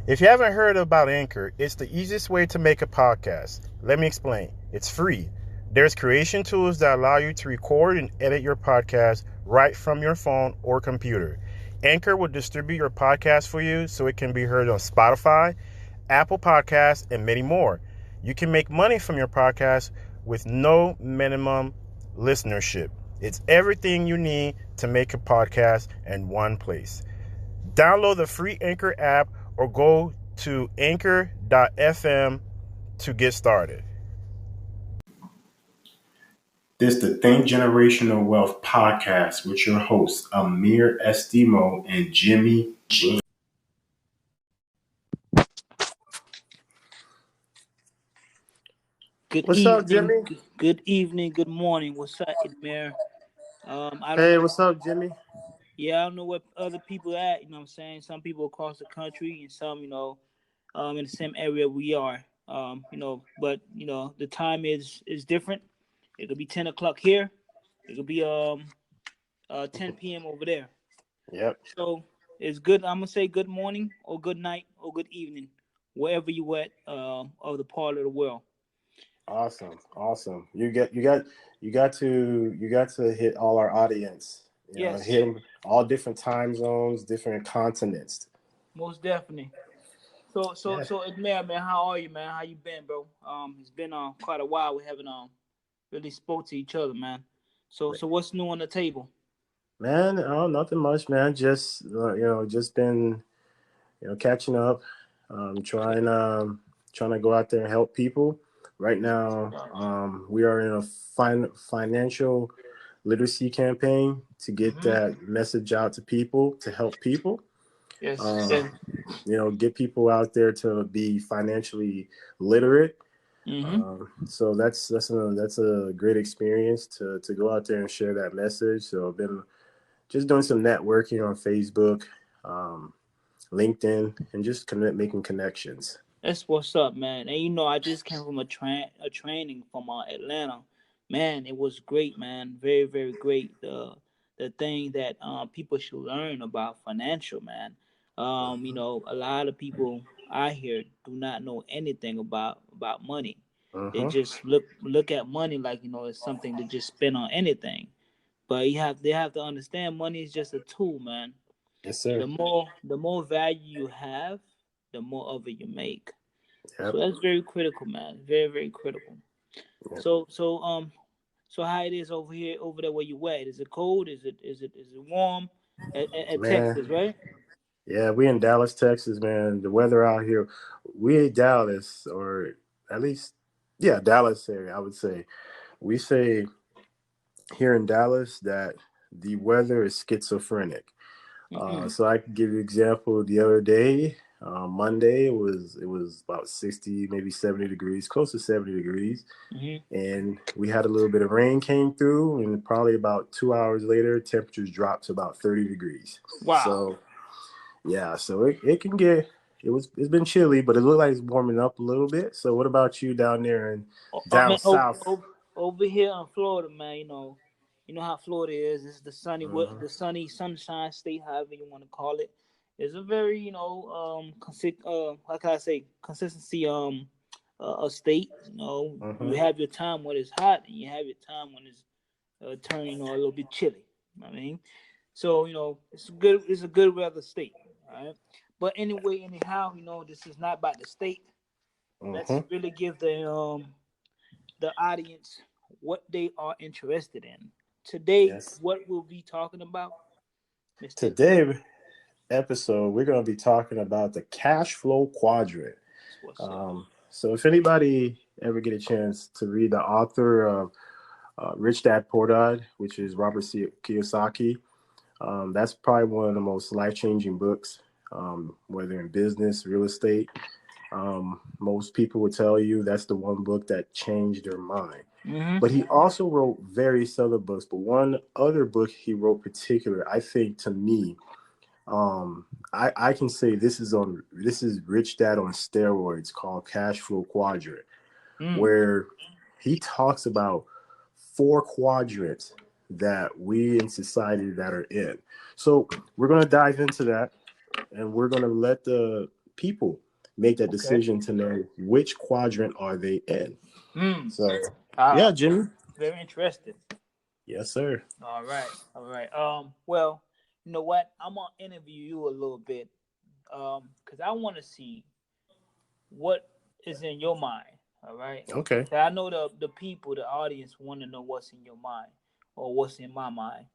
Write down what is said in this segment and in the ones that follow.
If you haven't heard about Anchor, it's the easiest way to make a podcast. Let me explain. It's free. There's creation tools that allow you to record and edit your podcast right from your phone or computer. Anchor will distribute your podcast for you so it can be heard on Spotify, Apple Podcasts, and many more. You can make money from your podcast with no minimum listenership. It's everything you need to make a podcast in one place. Download the free Anchor app or go to anchor.fm to get started. This is the Think Generational Wealth podcast with your hosts, Amir, Estimo, and Jimmy G. Good What's up, evening, Jimmy? good evening, good morning. What's up, Amir? I don't Hey, know. what's up, Jimmy? Yeah, I don't know what other people are at. You know what I'm saying? Some people across the country, and some, in the same area we are. But the time is different. It could be 10 o'clock here. It could be 10 p.m. over there. Yep. So it's good. I'm gonna say good morning or good night or good evening, wherever you at of the part of the world. Awesome. You got to hit all our audience. Yes. Hit them all different time zones, different continents. Most definitely. So so Yeah. so man, how are you, man? How you been, bro? It's been quite a while. We haven't really spoke to each other, man. So what's new on the table? Man, oh, nothing much, man. Just just been catching up, trying to go out there and help people. Right now, we are in a financial literacy campaign to get Mm-hmm. that message out to people, to help people. Yes. Um, get people out there to be financially literate. Mm-hmm. So that's a great experience to go out there and share that message. So I've been just doing some networking on Facebook, um, LinkedIn, and just making connections. That's what's up, man. And I just came from a training from Atlanta. Man, it was great, man. Very, very great. The thing that people should learn about financial, man. A lot of people I hear do not know anything about money. They Uh-huh. just look at money like it's something to just spend on anything. But they have to understand money is just a tool, man. Yes, sir. The more value you have, the more of it you make. So Yep. that's very critical, man. Very, very critical. Yep. So how it is over there where you at? Is it cold? Is it warm? At Man, Texas, right? yeah, we in Dallas, Texas, man. The weather out here, we in Dallas, or at least, yeah, Dallas area, I would say. We say here in Dallas that the weather is schizophrenic. Mm-hmm. So I can give you an example. The other day, Monday, it was about 60, maybe 70 degrees, close to 70 degrees, Mm-hmm. and we had a little bit of rain came through, and probably about 2 hours later, temperatures dropped to about 30 degrees. Wow. So yeah, so it can get it's been chilly, but it looked like it's warming up a little bit. So what about you down there and down Man, south? over here in Florida, man. You know how Florida is. It's Uh-huh. the sunny sunshine state, however you want to call it. It's a very how can I say consistency a state. You Uh-huh. have your time when it's hot, and you have your time when it's turning a little bit chilly. I mean, so it's a good weather state. All right. But anyway, anyhow, this is not about the state. Let's Uh-huh. really give the audience what they are interested in. Today, Yes. what we'll be talking about, Mr. Today episode, we're going to be talking about the cash flow quadrant. What's up? So if anybody ever get a chance to read the author of Rich Dad Poor Dad, which is Robert Kiyosaki, that's probably one of the most life-changing books, whether in business, real estate. Most people would tell you that's the one book that changed their mind. Mm-hmm. But he also wrote various other books. But one other book he wrote particular, I think to me, I can say this is Rich Dad on steroids, called Cash Flow Quadrant, Mm. where he talks about four quadrants that we in society that are in. So we're gonna dive into that, and we're gonna let people make that Okay. decision to know which quadrant are they in. Hmm. So, yeah, Ah, Jimmy. very interesting. Yes, sir. All right. All right. Well, you know what? I'm gonna interview you a little bit. Because I want to see what is in your mind. All right. Okay. 'Cause I know the people, the audience, want to know what's in your mind or what's in my mind.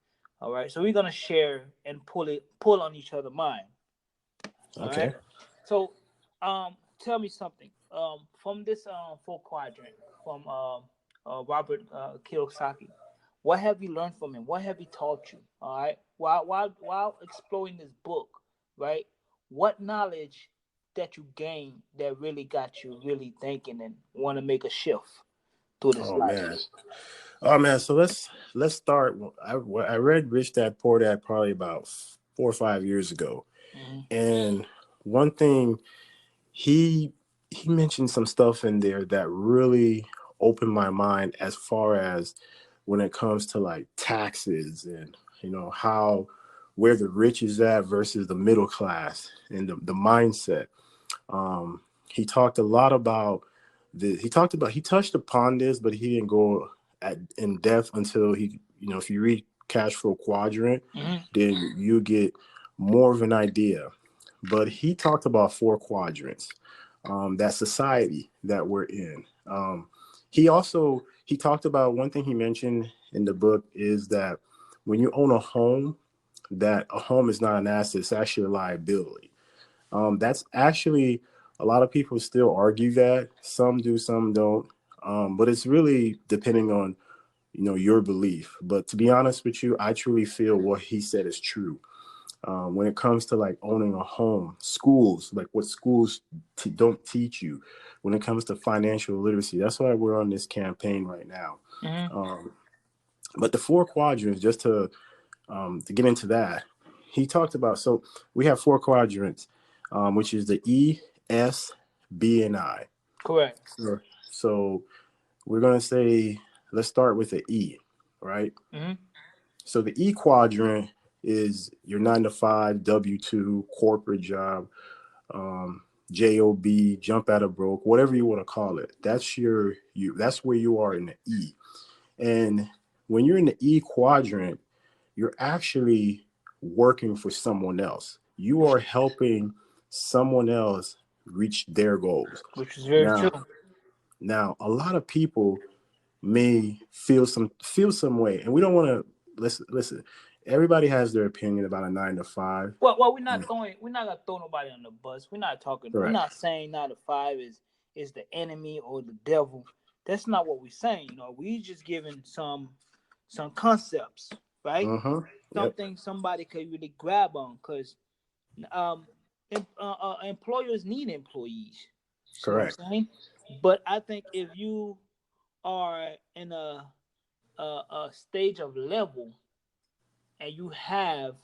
All right. So we're gonna share and pull on each other's mind. All right. Okay. So, tell me something. From this full quadrant from Robert Kiyosaki, what have you learned from him? What have he taught you? All right. While exploring this book, right? What knowledge that you gained that really got you really thinking and want to make a shift through this Oh life? man. Oh man. So let's start. I read Rich Dad Poor Dad probably about 4 or 5 years ago, Hmm. and one thing he he mentioned some stuff in there that really opened my mind as far as when it comes to like taxes and how where the rich is at versus the middle class and the mindset. He talked a lot about he touched upon this, but he didn't go in depth until if you read Cash Flow Quadrant, Hmm. then you get more of an idea. But he talked about four quadrants, that society that we're in. He talked about one thing he mentioned in the book is that when you own a home, that a home is not an asset; it's actually a liability. That's actually a lot of people still argue that. Some do, some don't. But it's really depending on your belief. But to be honest with you, I truly feel what he said is true. When it comes to like owning a home, schools, like what schools don't teach you, when it comes to financial literacy, that's why we're on this campaign right now. Hmm. Um, but the four quadrants, just to get into that, he talked about. So we have four quadrants, which is the E, S, B, and I. Correct. So we're gonna say let's start with the E, right? Hmm. So the E quadrant is your 9 to 5 W-2 corporate job, job, jump out of broke, whatever you want to call it. That's where you are in the E. And when you're in the E quadrant, you're actually working for someone else. You are helping someone else reach their goals. Which is very Now, true. a lot of people may feel some way, and we don't want to listen. Everybody has their opinion about a 9 to 5. Well, we're not gonna throw nobody on the bus. We're Correct. not saying 9 to 5 is the enemy or the devil. That's not what we're saying. We just giving some concepts, right? Yep. Something somebody could really grab on, because um, employers need employees. See what I'm Correct. saying? But I think if you are in a stage of level and you have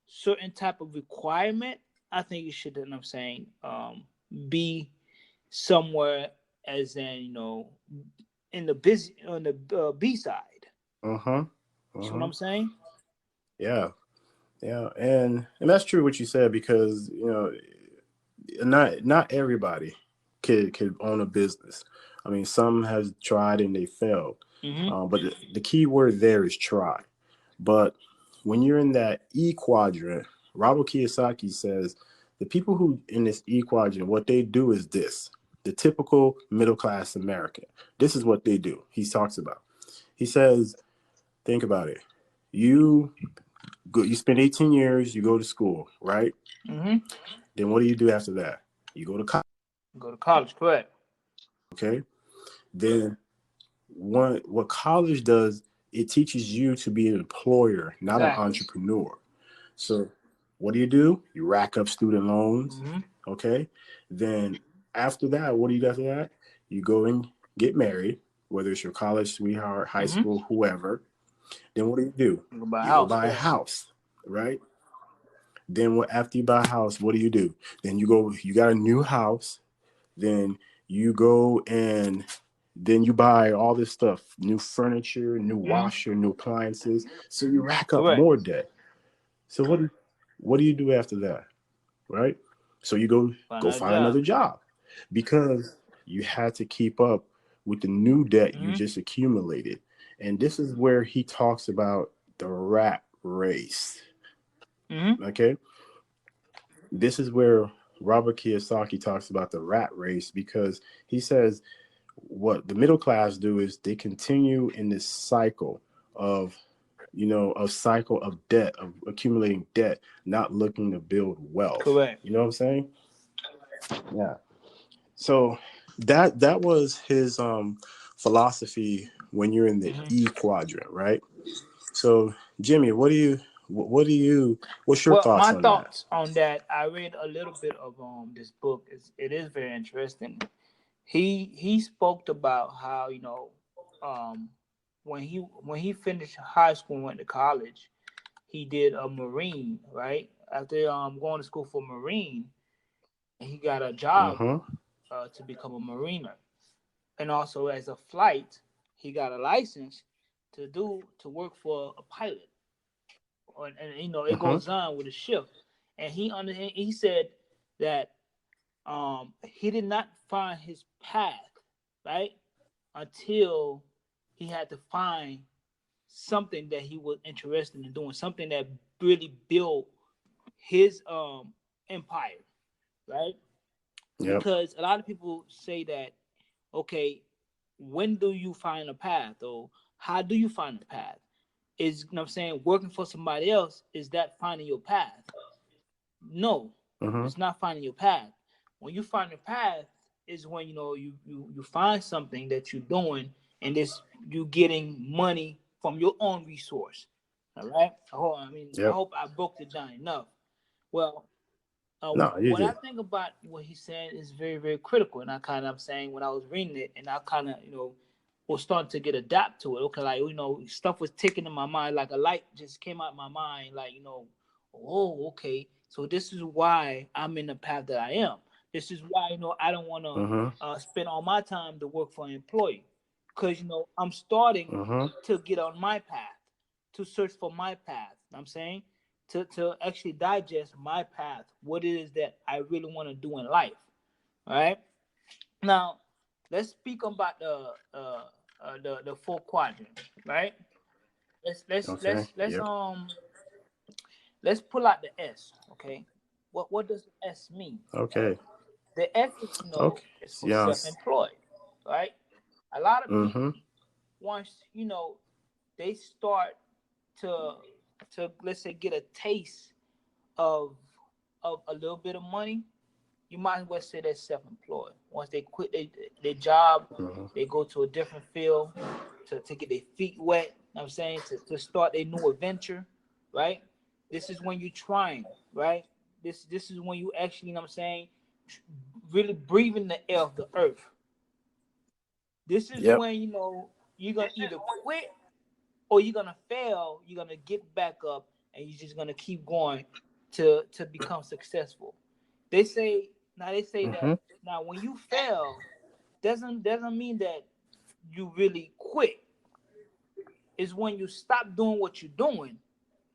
certain type of requirement, I think you should, you know what I'm saying, be somewhere as in, in the busy on the B side. Uh-huh. You see what Uh-huh. I'm saying? Yeah. Yeah. And that's true what you said, because not everybody could own a business. I mean, some has tried and they failed. Mm-hmm. But the key word there is try. But when you're in that E quadrant, Robert Kiyosaki says the people who in this E quadrant, what they do is this. The typical middle class American. This is what they do. He talks about. He says, think about it. You you spend 18 years, you go to school, right? Mm-hmm. Then what do you do after that? You go to college, Go to college, correct? okay? Then what college does, it teaches you to be an employer, not an Exactly. entrepreneur. So what do? You rack up student loans, Mm-hmm. okay? Then after that, what do you do after that? You go and get married, whether it's your college sweetheart, high Mm-hmm. school, whoever. Then what do? You go buy a You go house, buy a correct? house, right? Then after you buy a house, what do? Then you got a new house. Then you go and then you buy all this stuff, new furniture, new Mm-hmm. washer, new appliances. So you rack up Correct. more debt. So what do you do after that? Right? So you go Another find job. another job because you had to keep up with the new debt you Mm-hmm. just accumulated. And this is where he talks about the rat race. Mm-hmm. Okay? This is where Robert Kiyosaki talks about the rat race because he says what the middle class do is they continue in this cycle of a cycle of debt, of accumulating debt, not looking to build wealth. Correct. You know what I'm saying? Yeah. So that was his philosophy when you're in the Mm-hmm. E quadrant, right? So Jimmy, what's your Well, thoughts my on that? thoughts on that, I read a little bit of this book. It is very interesting. He spoke about how um, when he finished high school and went to college, he did a Marine, right? After going to school for Marine, and he got a job Mm-hmm. to become a Mariner, and also as a flight, he got a license to work for a pilot, and it Mm-hmm. goes on with a shift, and he said that he did not find his path, right, until he had to find something that he was interested in doing, something that really built his empire, right? Yep. Because a lot of people say that, okay, when do you find a path, or how do you find a path? Is, you know what I'm saying, working for somebody else, is that finding your path? No, Mm-hmm. it's not finding your path. When you find your path is when you find something that you're doing, and this you getting money from your own resource. All right. I Yep. hope I broke it down enough. Well, No, you what I did. think about what he's saying is very, very critical, and I kind of saying when I was reading it, and I kind of was starting to get adapt to it. Okay, like stuff was ticking in my mind, like a light just came out of my mind, like oh, okay, so this is why I'm in the path that I am. This is why I don't want to Mm-hmm. spend all my time to work for an employee, because I'm starting Mm-hmm. to get on my path, to search for my path. You know what I'm saying, to actually digest my path, what it is that I really want to do in life. All right. Now, let's speak about the four quadrant. Right. Let's let's Okay. let's let's Yep. um let's pull out the S. Okay. What does the S mean? Right. Okay. The S is Okay. is for Yes. self-employed. Right. A lot of Mm-hmm. people, once they start to let's say get a taste of a little bit of money, you might as well say they're self-employed. Once they quit their job, Mm-hmm. they go to a different field to get their feet wet. You know what I'm saying, to start a new adventure, right? This is when you're trying, right? This is when you actually, you know what I'm saying, really breathing the air of the earth. This is Yep. when you're gonna either quit or you're gonna fail. You're gonna get back up, and you're just gonna keep going to become successful. They say Mm-hmm. that now when you fail, doesn't mean that you really quit. It's when you stop doing what you're doing.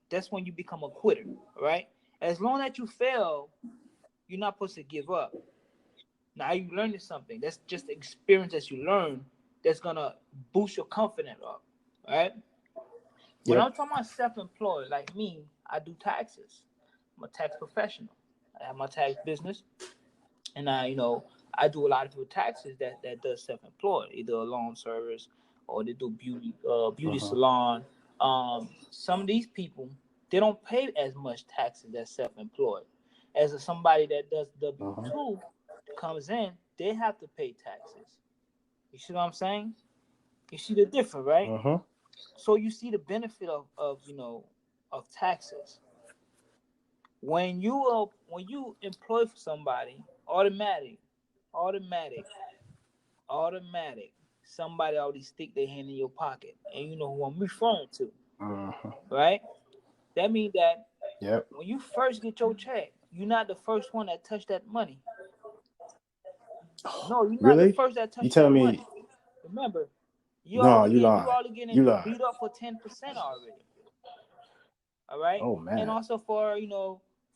That's when you become a quitter. All right. As long as you fail, you're not supposed to give up. Now you learning something. That's just the experience that you learn. That's gonna boost your confidence up. All right. When Yep. I'm talking about self-employed, like me, I do taxes. I'm a tax professional. I have my tax business, and I do a lot of people taxes that does self-employed, either a loan service or they do beauty Mm-hmm. salon. Some of these people, they don't pay as much taxes as self-employed as somebody that does Mm-hmm. W-2 comes in. They have to pay taxes. You see what I'm saying? You see the difference, right? Mm-hmm. So you see the benefit of taxes when you employ for somebody. Automatic automatic somebody already stick their hand in your pocket, and you know who I'm referring to, Mm-hmm. right? That means that Yep. when you first get your check, you're not the first one that touched that money. No, you're not the Really? first that You touched tell that me? money. Remember, No, you you lying. already You getting lying. beat up for 10% already. All right. Oh And man. also for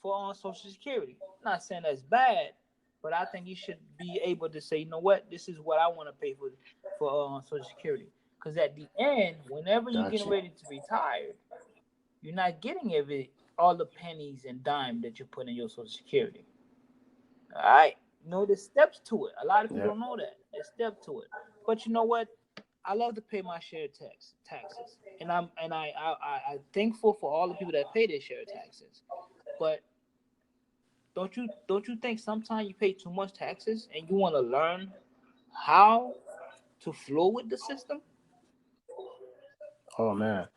for Social Security. I'm not saying that's bad, but I think you should be able to say, you know what, this is what I want to pay for Social Security. Because at the end, whenever you're getting Gotcha. ready to retire, you're not getting all the pennies and dime that you put in your Social Security. All right, there's steps to it. A lot of people Yep. don't know that. There's steps to it. But you know what? I love to pay my share taxes, and I'm thankful for all the people that pay their share taxes. But don't you think sometimes you pay too much taxes and you want to learn how to flow with the system? Oh man.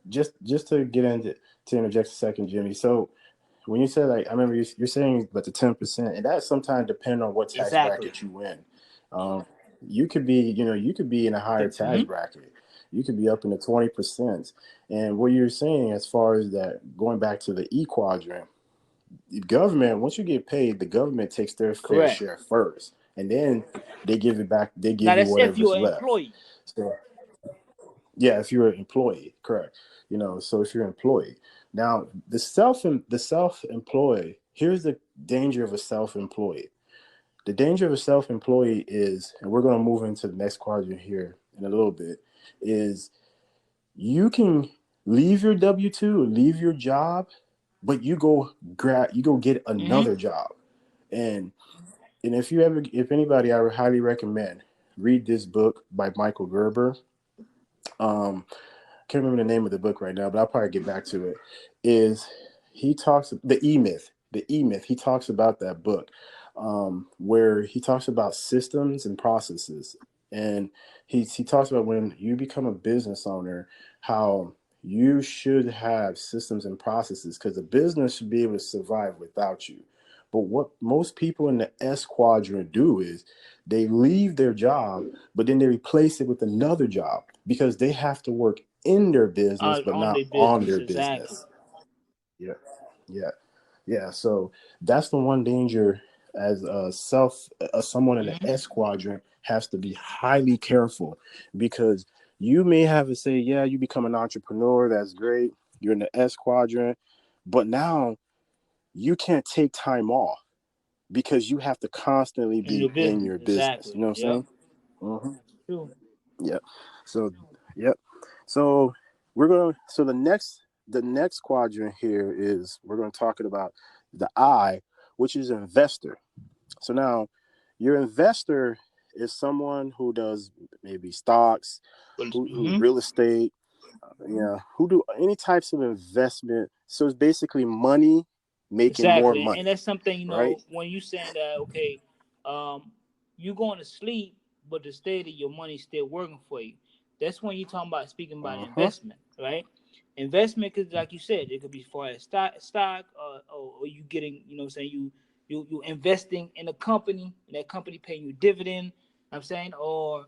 Just to get into to interject a second, Jimmy. So when you said like I remember you're saying but the 10%, and that sometimes depend on what tax Exactly. bracket you in. Um, you could be you could be in a higher tax Mm-hmm. bracket. You could be up in the 20%. And what you're saying as far as that going back to the E quadrant, the government once you get paid, the government takes their fair Correct. share first, and then they give it back. They Now give you that's if whatever's you're an left. employee. So yeah, if you're an employee, correct. So if you're an employee. Now, the self-employed, here's the danger of a self-employed. The danger of a self-employee is, and we're going to move into the next quadrant here in a little bit, is you can leave your W-2 or leave your job, but you go get Mm-hmm. another job. And if anybody, I would highly recommend read this book by Michael Gerber. Um, can't remember the name of the book right now, but I'll probably get back to it. Is he talks the E Myth? He talks about that book, where he talks about systems and processes, and he talks about when you become a business owner, how you should have systems and processes because a business should be able to survive without you. But what most people in the S quadrant do is they leave their job, but then they replace it with another job because they have to work in their business, but On not their on business, their exactly. business. Yeah, yeah, yeah. So that's the one danger as someone in the Mm-hmm. S quadrant has to be highly careful because you may have to say, yeah, you become an entrepreneur. That's great. You're in the S quadrant, but now you can't take time off because you have to constantly In your be in business, your business. You exactly. know what I'm Yep. saying? Mm-hmm. True. Yep. So, yep. So the next quadrant here is we're going to talk about the I, which is investor. So now, your investor is someone who does maybe stocks, who Mm-hmm. real estate, who do any types of investment. So it's basically money making more Exactly, and money, that's something right? when you saying that okay, you going to sleep, but the state of your money still working for you. That's when you talking about speaking about Uh huh. investment, right? Investment could, like you said, it could be far as stock, or you getting, what I'm saying, you investing in a company, and that company paying you dividend. I'm saying, or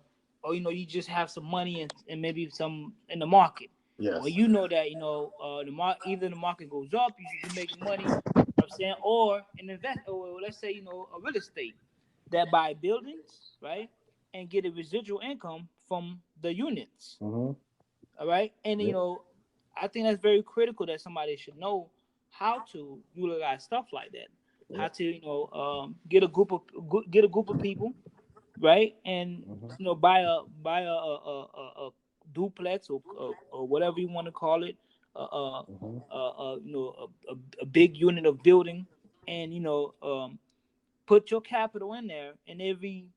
you just have some money and maybe some in the market. Well, Yes. you know that either the market goes up, you're making money. I'm saying, or an invest, or let's say a real estate that buy buildings, right, and get a residual income from the units. Uh-huh. All right, and Yep. I think that's very critical that somebody should know how to utilize stuff like that. How Yep. to get a group of people, right, and Uh-huh. buy a duplex or whatever you want to call it, Uh-huh. a big unit of building, and put your capital in there, and every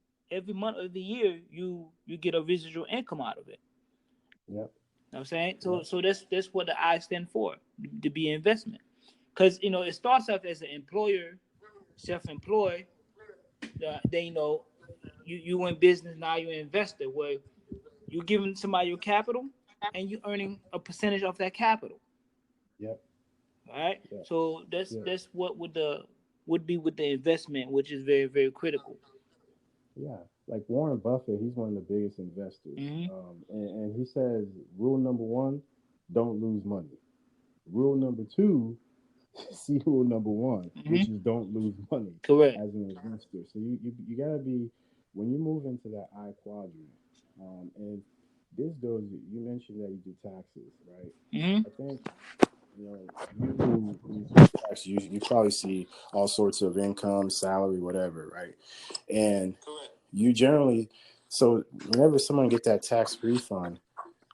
month of the year you get a residual income out of it. Yep. You know what I'm saying, so Yep. so that's what the I stand for, to be investment, because it starts off as an employer, self-employed. Then you in business, now you're an investor where you're giving somebody your capital and you earning a percentage of that capital. Yep. All right. Yep. So that's Yep. that's what would be with the investment, which is very, very critical. Yeah, like Warren Buffett, he's one of the biggest investors. Mm-hmm. And he says, rule number one, don't lose money. Rule number two, see rule number one, which Mm-hmm. is don't lose money Correct. as an investor. So you got to be, when you move into that I quadrant, and this goes, you mentioned that you do taxes, right? Mm-hmm. I think you know, you pay tax, you probably see all sorts of income, salary, whatever, right? And you generally, so whenever someone get that tax refund,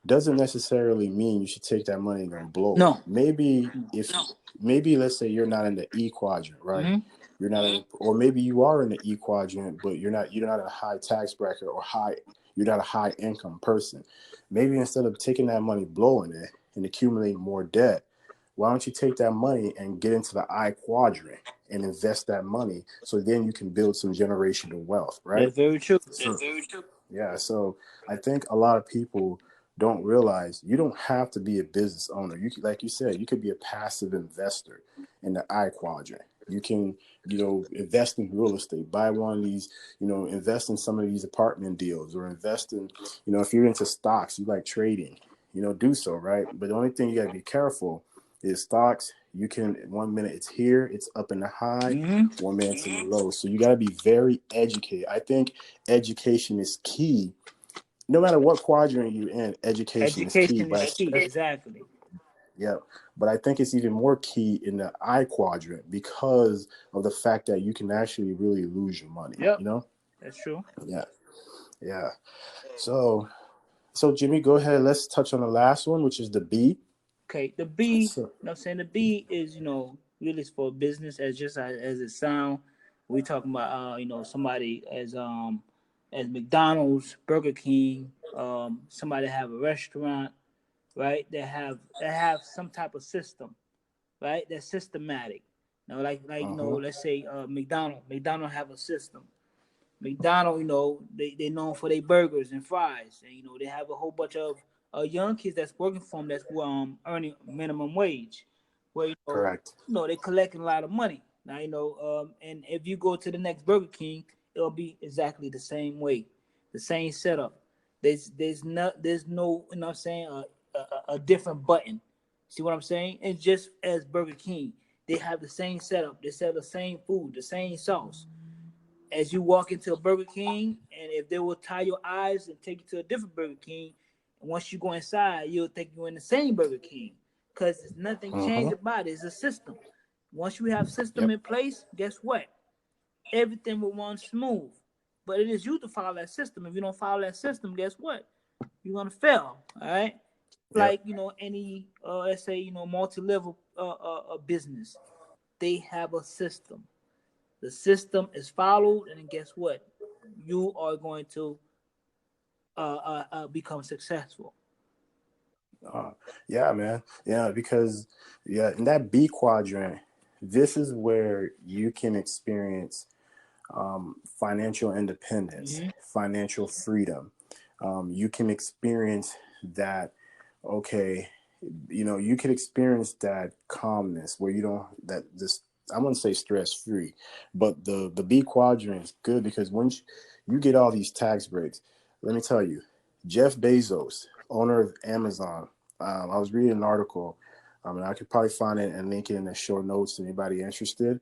doesn't necessarily mean you should take that money and go blow it. No. Maybe if maybe let's say you're not in the E quadrant, right? Mm-hmm. You're not in, or maybe you are in the E quadrant, but you're not a high tax bracket or high you're not a high income person. Maybe instead of taking that money, blowing it, and accumulating more debt, why don't you take that money and get into the I quadrant and invest that money so then you can build some generational wealth, right? That's very true. So, yeah, so I think a lot of people don't realize you don't have to be a business owner. Like you said, you could be a passive investor in the I quadrant. You can, invest in real estate, buy one of these, invest in some of these apartment deals, or invest in, if you're into stocks, you like trading, do so, right? But the only thing you got to be careful is stocks. You can, 1 minute it's here, it's up in the high, Mm-hmm. 1 minute it's in the low. So you got to be very educated. I think education is key. No matter what quadrant you're in, education is key. Education is But key. Exactly. yeah, but I think it's even more key in the I quadrant because of the fact that you can actually really lose your money. Yep. That's true. Yeah, yeah. So, so Jimmy, go ahead. Let's touch on the last one, which is the B. Okay. The B, So, I'm saying the B is, really for business as just as it sound. We talking about somebody as McDonald's, Burger King, somebody have a restaurant, right? They have some type of system, right? That's systematic. Like uh-huh. let's say McDonald. McDonald have a system. McDonald, they known for their burgers and fries, and they have a whole bunch of young kids that's working for them that's earning minimum wage, where Correct. they collecting a lot of money. Now and if you go to the next Burger King, it'll be exactly the same way, the same setup. There's no what I'm saying a different button. See what I'm saying? And just as Burger King, they have the same setup. They sell the same food, the same sauce as you walk into a Burger King, and if they will tie your eyes and take you to a different Burger King, and once you go inside, you'll think you're in the same Burger King because nothing changed Uh-huh. about it. It's a system. Once you have system Yep. in place, guess what? Everything will run smooth. But it is you to follow that system. If you don't follow that system, guess what? You're gonna fail. All right. Yep. Like any let's say multi-level business, they have a system. The system is followed, and then guess what? You are going to become successful. Uh, yeah, man. Yeah, because in that B quadrant, this is where you can experience financial independence, Mm-hmm. financial freedom. You can experience that. Okay, you can experience that calmness where you don't that this. I wouldn't say stress free, but the B quadrant is good because once you get all these tax breaks, let me tell you, Jeff Bezos, owner of Amazon. I was reading an article, and I could probably find it and link it in the show notes to anybody interested.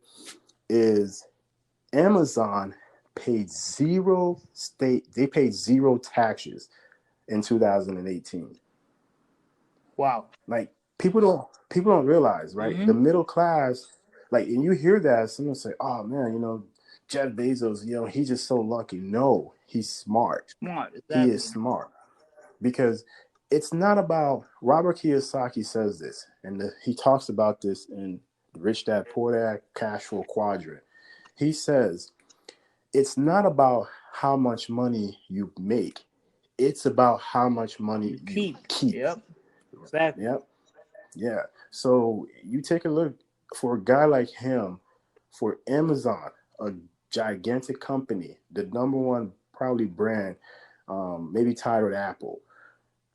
Is Amazon paid zero state? They paid zero taxes in 2018. Wow. Like people don't realize, right? The Mm-hmm. middle class, like, and you hear that someone say, "Oh man, Jeff Bezos, he's just so lucky." No, he's smart. Smart. He is Exactly. smart because it's not about Robert Kiyosaki says this, and he talks about this in Rich Dad Poor Dad Cash Flow Quadrant. He says it's not about how much money you make; it's about how much money You you keep. keep. Yep. Exactly. Yep. Yeah. So you take a look for a guy like him, for Amazon, a gigantic company, the number one probably brand, maybe tied with Apple.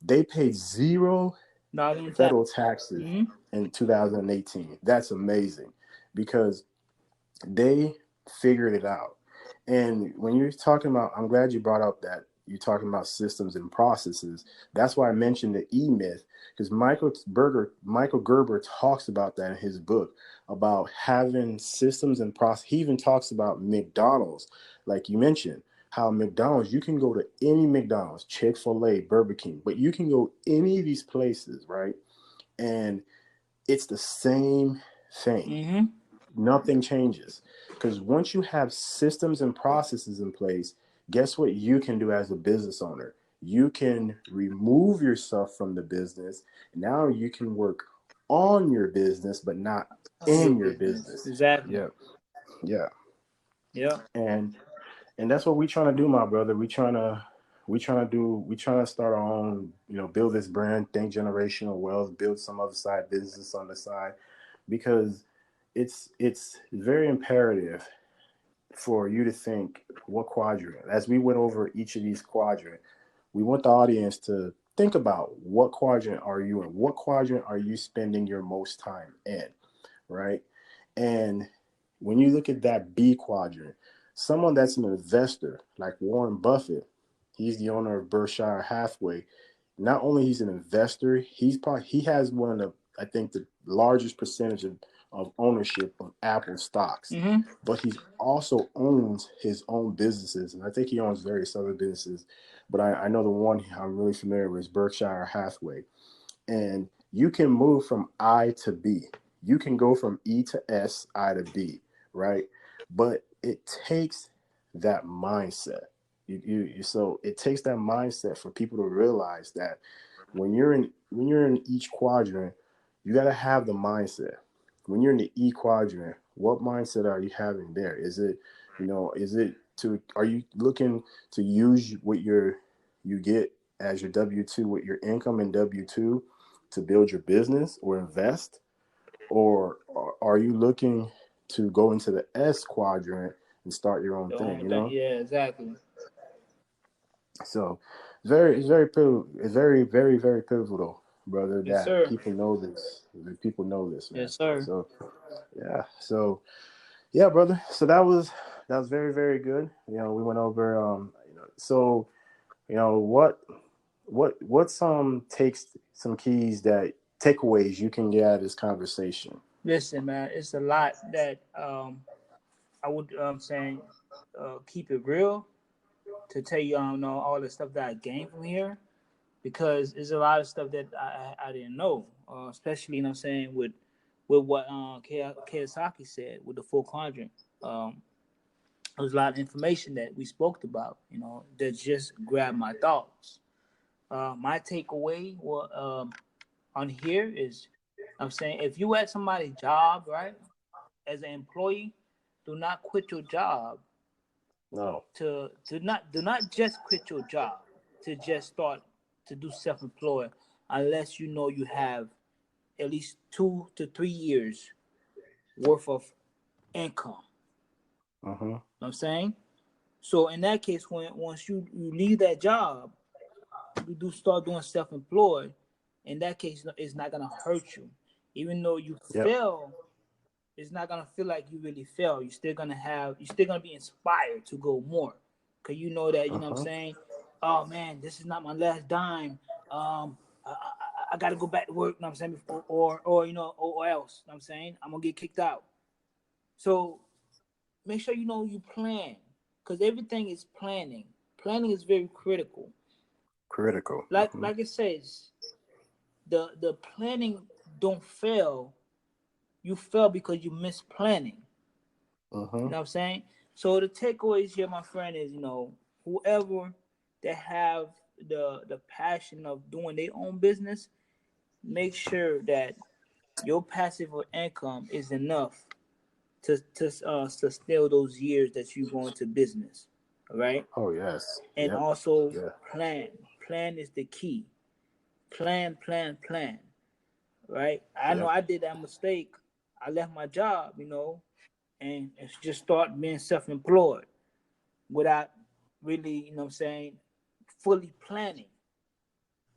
They paid zero Not on time. federal taxes Mm-hmm. in 2018. That's amazing because they figured it out. And when you're talking about, I'm glad you brought up that you're talking about systems and processes. That's why I mentioned the E myth, because Michael Gerber talks about that in his book about having systems and process. He even talks about McDonald's, like you mentioned, how McDonald's, you can go to any McDonald's, Chick-fil-A, Burger King, but you can go any of these places, right? And it's the same thing. Mm-hmm. Nothing changes. Because once you have systems and processes in place, guess what you can do as a business owner? You can remove yourself from the business. Now you can work on your business, but not On your in your business. business. Exactly. Yeah. Yeah. Yeah. And that's what we trying to do, my brother. We trying to start our own, build this brand, think generational wealth, build some other side business on the side, because it's very imperative for you to think what quadrant. As we went over each of these quadrant, we want the audience to think about what quadrant are you in? What quadrant are you spending your most time in? Right? And when you look at that B quadrant, someone that's an investor like Warren Buffett, he's the owner of Berkshire Hathaway. Not only he's an investor, he has one of the, I think, the largest percentage of ownership of Apple stocks. Mm-hmm. But he also owns his own businesses, and I think he owns various other businesses. But I know the one I'm really familiar with is Berkshire Hathaway. And you can move from I to B. You can go from E to S, I to B, right? But it takes that mindset. So it takes that mindset for people to realize that when you're in each quadrant, you got to have the mindset. When you're in the E quadrant, what mindset are you having there? Is it to are you looking to use what you get as your W-2 with your income in W-2 to build your business or invest? Or are you looking to go into the S quadrant and start your own The thing, only thing. Yeah. Exactly. So it's very, very, very pivotal, brother, Yes, that sir. people know this. That people know this, man. Yes, sir. So yeah. So yeah, brother. So that was very, very good. We went over so what's some takes some keys that takeaways you can get out of this conversation? Listen, man, it's a lot that I would saying keep it real to tell you know all the stuff that I gained from here because there's a lot of stuff that I didn't know, especially saying with what Kiyosaki said with the full quadrant. There was a lot of information that we spoke about, that just grabbed my thoughts. My takeaway on here is, I'm saying if you at somebody's job, right, as an employee, do not quit your job No. to not do not just quit your job to just start to do self-employed unless you know you have at least 2 to 3 years worth of income. Uh-huh. You know what I'm saying? So in that case, when once you leave that job, you do start doing self-employed. In that case, it's not gonna hurt you, even though you Yep. fail. It's not gonna feel like you really fail. You're still gonna be inspired to go more, cause you know that what I'm Uh-huh. saying. Oh man, this is not my last dime. I gotta go back to work. You know what I'm saying, or or else. You know what I'm saying I'm gonna get kicked out. So make sure you plan, cause everything is planning. Planning is very critical. Critical. Like it says, the planning don't fail. You fail because you miss planning. You Uh-huh. know what I'm saying? So the takeaways here, my friend, is whoever that have the passion of doing their own business, make sure that your passive income is enough to sustain those years that you go into business. All right, Oh yes. and Yep. also Yeah. plan. Plan is the key. Plan, plan, plan. Right? I know Yep. I did that mistake. I left my job, and just start being self-employed without really, what I'm saying, fully planning,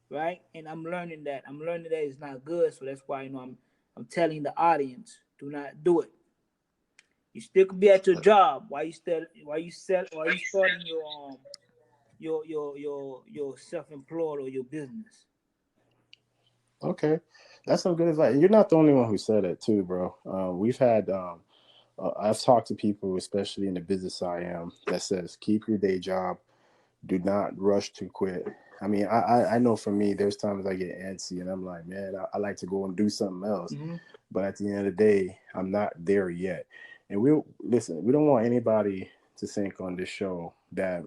right? And I'm learning that. I'm learning that it's not good. So that's why, I'm telling the audience, do not do it. You still could be at your job while you starting your self-employed or your business. Okay. That's some good advice. You're not the only one who said it too, bro. We've had I've talked to people, especially in the business I am, that says keep your day job. Do not rush to quit. I mean, I know for me, there's times I get antsy and I'm like, man, I like to go and do something else. Mm-hmm. But at the end of the day, I'm not there yet. And we'll listen, we don't want anybody to think on this show that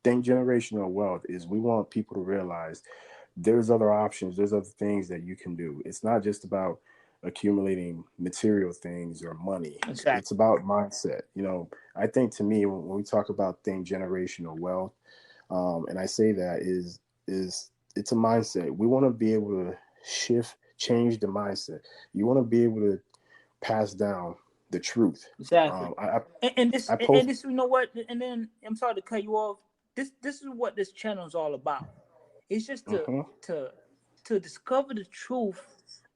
think generational wealth is we want people to realize there's other options, there's other things that you can do. It's not just about accumulating material things or money. It's Exactly. about mindset. I think to me when we talk about think generational wealth, and I say that is it's a mindset. We want to be able to change the mindset. You want to be able to pass down the truth. Exactly. Um, I, I And this I and post. this, you know what? And then I'm sorry to cut you off. This is what this channel is all about. It's just Hmm. to to discover the truth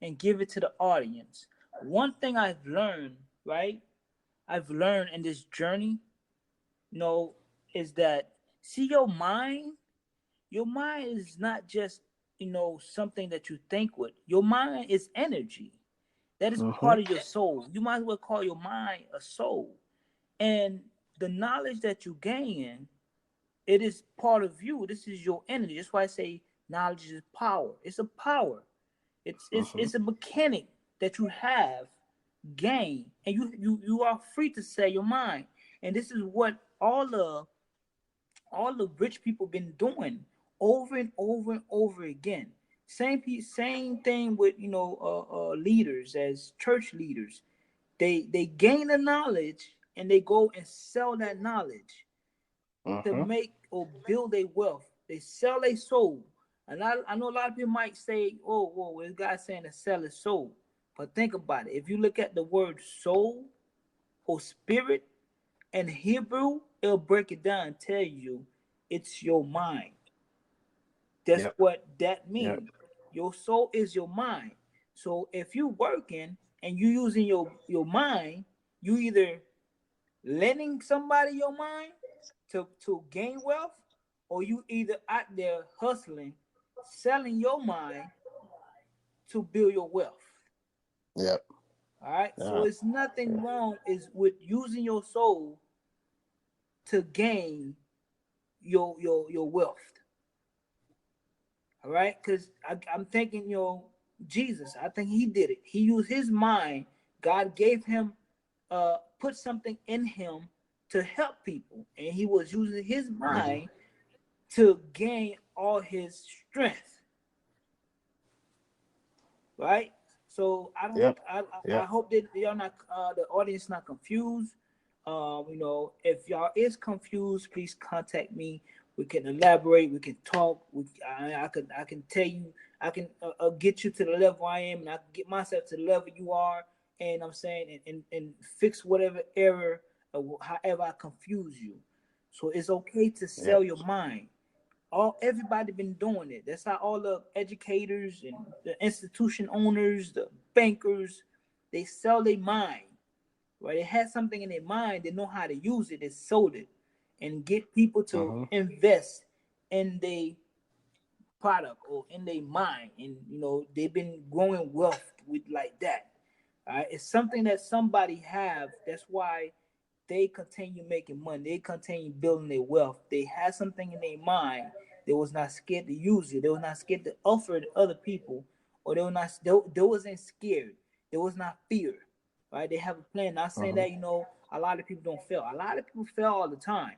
and give it to the audience. One thing I've learned, right? I've learned in this journey, you know, is that see your mind is not just, something that you think with. Your mind is energy. That is Hmm. part of your soul. You might as well call your mind a soul. And the knowledge that you gain, it is part of you. This is your energy. That's why I say knowledge is power. It's a power. It's it's Hmm. it's a mechanic that you have gain, and you are free to say your mind. And this is what all the rich people been doing over and over and over again. Same thing with leaders as church leaders. They gain the knowledge and they go and sell that knowledge to Hmm. make or build their wealth. They sell their soul. And I know a lot of people might say, "Oh, whoa, this guy's saying to sell his soul." But think about it. If you look at the word soul or spirit in Hebrew, it'll break it down and tell you it's your mind. That's Yep. what that Yep. means. Your soul is your mind. So if you're working and you using your mind, you either lending somebody your mind to gain wealth, or you either out there hustling, selling your mind to build your wealth. Yep. All right. So Yeah. it's nothing wrong is with using your soul to gain your wealth. All right, because I'm thinking, Jesus. I think he did it. He used his mind. God gave him, put something in him to help people, and he was using his Hmm. mind to gain all his strength. Right. So I don't. Yep. I Yep. hope that y'all not the audience not confused. If y'all is confused, please contact me. We can elaborate. We can talk. I can tell you. I can get you to the level I am, and I can get myself to the level you are. And I'm saying, and fix whatever error or however I confuse you. So it's okay to Yep. sell your mind. Everybody been doing it. That's how all the educators and the institution owners, the bankers, they sell their mind. Right? They had something in their mind, they know how to use it, they sold it and get people to Hmm. invest in their product or in their mind. And they've been growing wealth with like that. All right? It's something that somebody have. That's why they continue making money. They continue building their wealth. They had something in their mind. They was not scared to use it. They was not scared to offer it to other people, or they wasn't scared. There was not fear. Right? They have a plan. Not saying Hmm. that a lot of people don't fail. A lot of people fail all the time.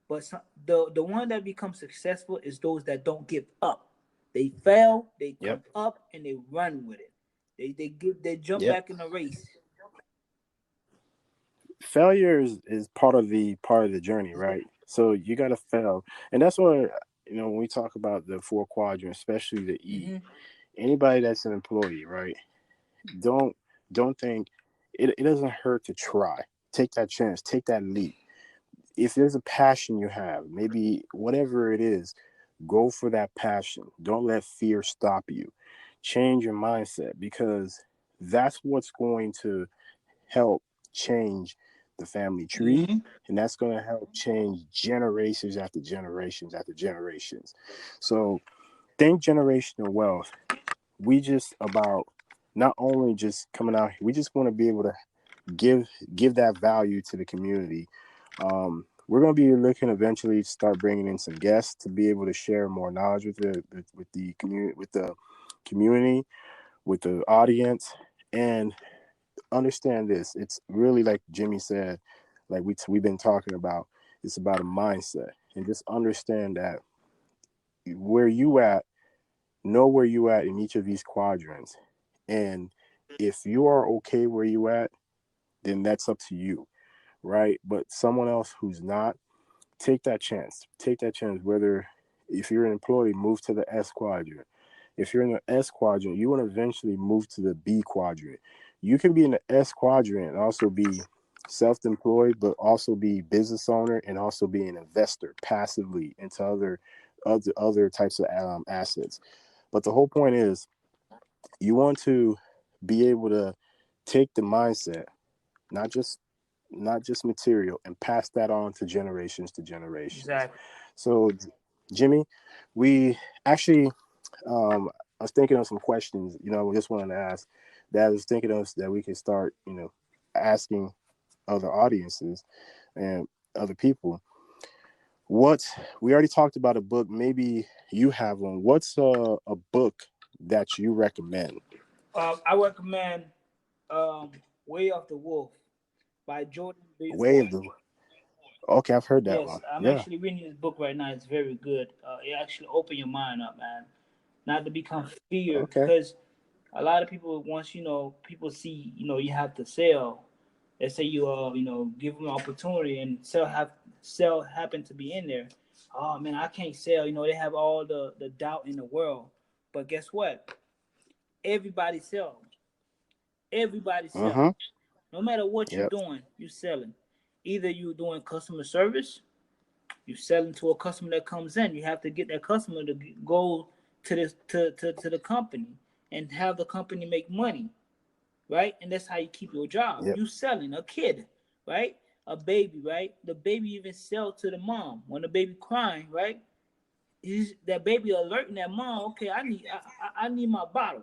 But the one that becomes successful is those that don't give up. They fail, they Yep. come up, and they run with it. They jump Yep. back in the race. Failure is part of the journey, right? So you got to fail, and that's why when we talk about the four quadrants, especially the E, Mm-hmm. anybody that's an employee, right? Don't don't think it doesn't hurt to try. Take that chance. Take that leap. If there's a passion you have, maybe whatever it is, go for that passion. Don't let fear stop you. Change your mindset because that's what's going to help change the family tree, Mm-hmm. and that's going to help change generations after generations after generations. So think generational wealth. We just about not only just coming out, we just want to be able to give give that value to the community, we're going to be looking eventually to start bringing in some guests to be able to share more knowledge with the community, with the audience, and understand this. It's really like Jimmy said, like we've been talking about. It's about a mindset, and just understand that where you at, know where you at in each of these quadrants, and if you are okay where you at, then that's up to you, right? But someone else who's not, take that chance. Take that chance. Whether if you're an employee, move to the S quadrant. If you're in the S quadrant, you want to eventually move to the B quadrant. You can be in the S quadrant and also be self-employed, but also be business owner and also be an investor passively into other types of assets. But the whole point is, you want to be able to take the mindset, not just material, and pass that on to generations. Exactly. So, Jimmy, we actually, I was thinking of some questions, we just wanted to ask that I was thinking of that we can start, asking other audiences and other people. What we already talked about a book, maybe you have one. What's a book that you recommend? I recommend Way of the Wolf by Jordan Way Belfort. of the Okay, I've heard that Yes, one. I'm Yeah. actually reading this book right now. It's very good. It actually open your mind up, man. Not to become fear, Okay. because a lot of people, once people see you have to sell. Let's say give them an opportunity, and sell happen to be in there. Oh man, I can't sell. They have all the doubt in the world. But guess what? Everybody sell. Everybody sell. Mm-hmm. No matter what you're Yep. doing, you're selling. Either you're doing customer service, you're selling to a customer that comes in. You have to get that customer to go to this to the company and have the company make money, right? And that's how you keep your job. Yep. You selling a kid, right? A baby, right? The baby even sell to the mom when the baby crying, right? That baby alerting that mom. Okay, I need my bottle.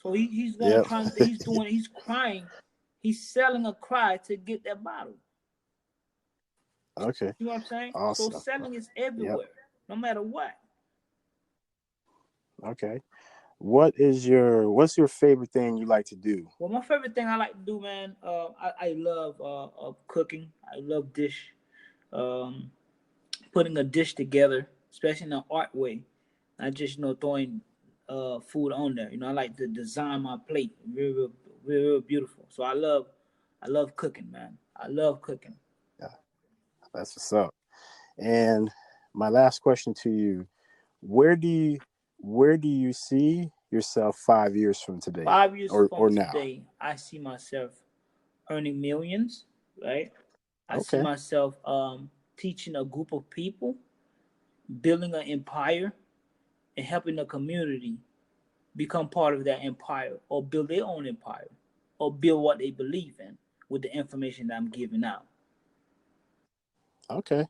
So he's going Yep. trying. He's crying. He's selling a cry to get that bottle. Okay. You know what I'm saying? So Awesome. selling is Yep. everywhere, no matter what. Okay. What's your favorite thing you like to do? Well, my favorite thing I like to do, man, I love cooking. I love um, putting a dish together, especially in an art way. Not just throwing food on there. I like to design my plate, real beautiful. So I love cooking, man. I love cooking. Yeah, that's what's up. And my last question to you: Where do you see yourself 5 years from today, 5 years from or now? today, I see myself earning millions, right? I see Okay. myself teaching a group of people, building an empire, and helping the community become part of that empire or build their own empire or build what they believe in with the information that I'm giving out. Okay.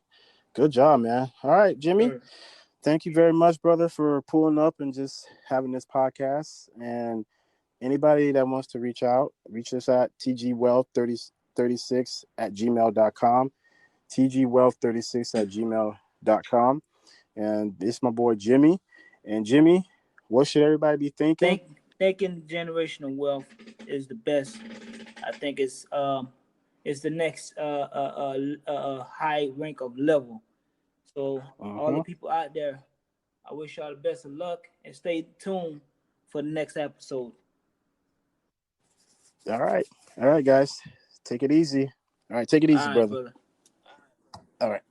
Good job, man. All right, Jimmy. Sure. Thank you very much, brother, for pulling up and just having this podcast. And anybody that wants to reach us at tgwealth36@gmail.com, tgwealth36@gmail.com. And it's my boy Jimmy. And Jimmy, what should everybody be thinking? Thinking generational wealth is the best. I think it's the next high rank of level. So all the Uh-huh. people out there, I wish y'all the best of luck and stay tuned for the next episode. All right. All right, guys. Take it easy. All right. Take it All easy, right, brother. brother. All right.